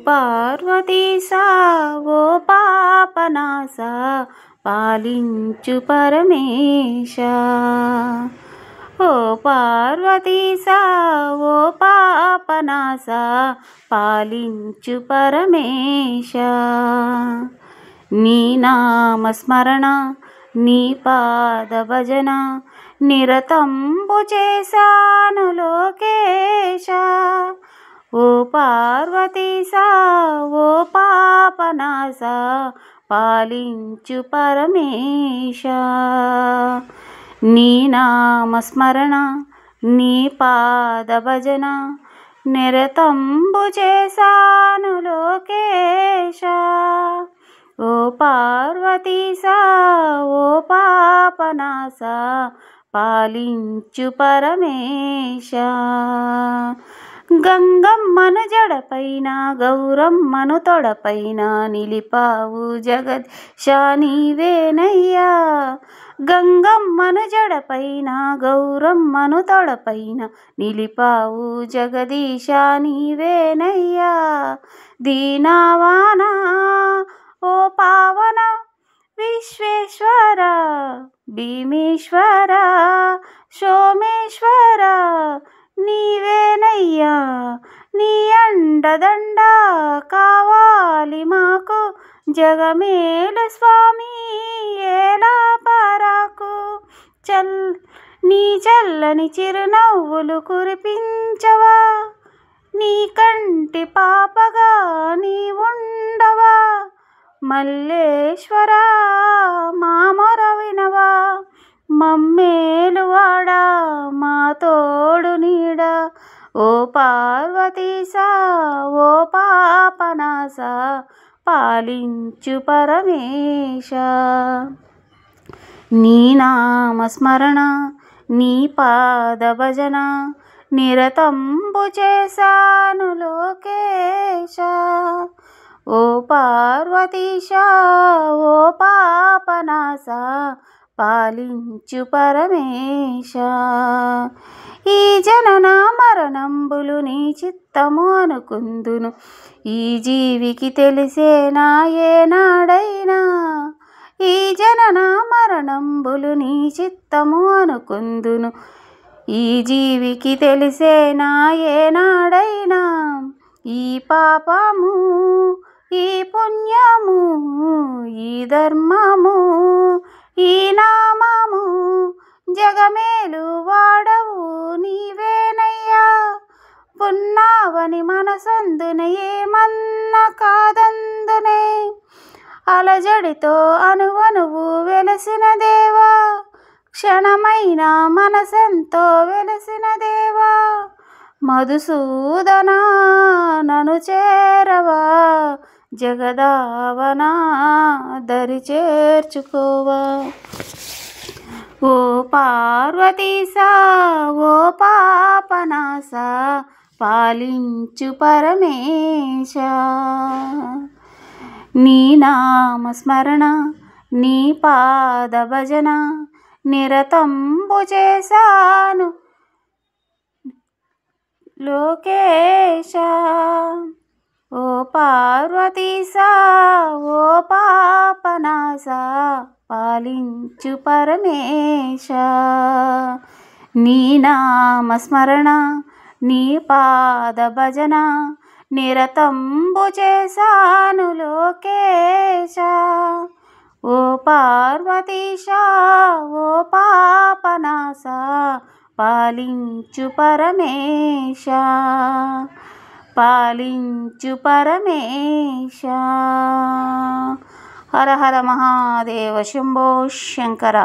పార్వతీశా ఓ పాపనాశ పాలించు పరమేశ. ఓ పార్వతీశా ఓ పాపనాశ పాలించు పరమేశ. నీ నామస్మరణ నీ పాద భజన నిరతంబు చేశాను లోకేశ. ఓ పార్వతీశా ఓ పాపనాశ పాలించు పరమేశ. నీ నామస్మరణ నీ పాద భజన నిరతంబు చేశాను లోకేశ. ఓ పార్వతీశా ఓ పాపనాశ పాలించు పరమేశ. గంగమ్మను జడపైన గౌరమ్మను తొడపైన నిలిపావు జగదీశ నీవేనయ్యా. గంగమ్మను జడపైన గౌరమ్మను తొడపైన నిలిపావు జగదీశ నీవేనయ్యా. దీనవాన ఓ పావన విశ్వేశ్వర భీమేశ్వర సోమేశ్వర నీవేనయ్యా. నీ అండదండ కావాలి మాకు జగమేలు స్వామి ఏలా పరాకు. నీ చల్లని చిరునవ్వులు కురిపించవా నీ కంటి పాపగా నీ ఉండవా. మల్లేశ్వర మా మొర వినవా మమ్మేలువాడా మా తోడు నీడ. ఓ పార్వతీశా ఓ పాపనాశ పాలించు పరమేశ. నీ నామస్మరణ నీ పాద భజన నిరతంబు చేశాను లోకేశ. ఓ పార్వతీశా ఓ పాపనాశ పాలించు పరమేశ. ఈ జనన మరణంబులు నీ చిత్తము అనుకుందును ఈ జీవికి తెలిసేనా ఏనాడైనా. ఈ జనన మరణంబులు నీ చిత్తము అనుకుందును ఈ జీవికి తెలిసేనా ఏనాడైనా. ఈ పాపము ఈ పుణ్యము ఈ ధర్మము ఈ నామము జగమేలు వాడవు నీవేనయ్యా. పున్నావని మనసందునే ఏమన్నా కాదందునే అలజడితో అనువనువు వెలసిన దేవా. క్షణమైన మనసంతో వెలసిన దేవా. మధుసూదన నను చేరవా జగదావనా దరి చేర్చుకోవా. ఓ పార్వతీశా ఓ పాపనాశ పాలించు పరమేశ. నీ నామస్మరణ నీ పాద భజన నిరతంబు చేశాను లోకేశ. ఓ పార్వతీశా ఓ పాపనాశ పాలించు పరమేశ. నీ నామస్మరణ నీ పాద భజన నిరతంబు చేశాను లోకేశ. ఓ పార్వతీశా ఓ పాపనాశ పాలించు పరమేశ పాలించు పరమేశ. హర హర మహాదేవ శంభో శంకర.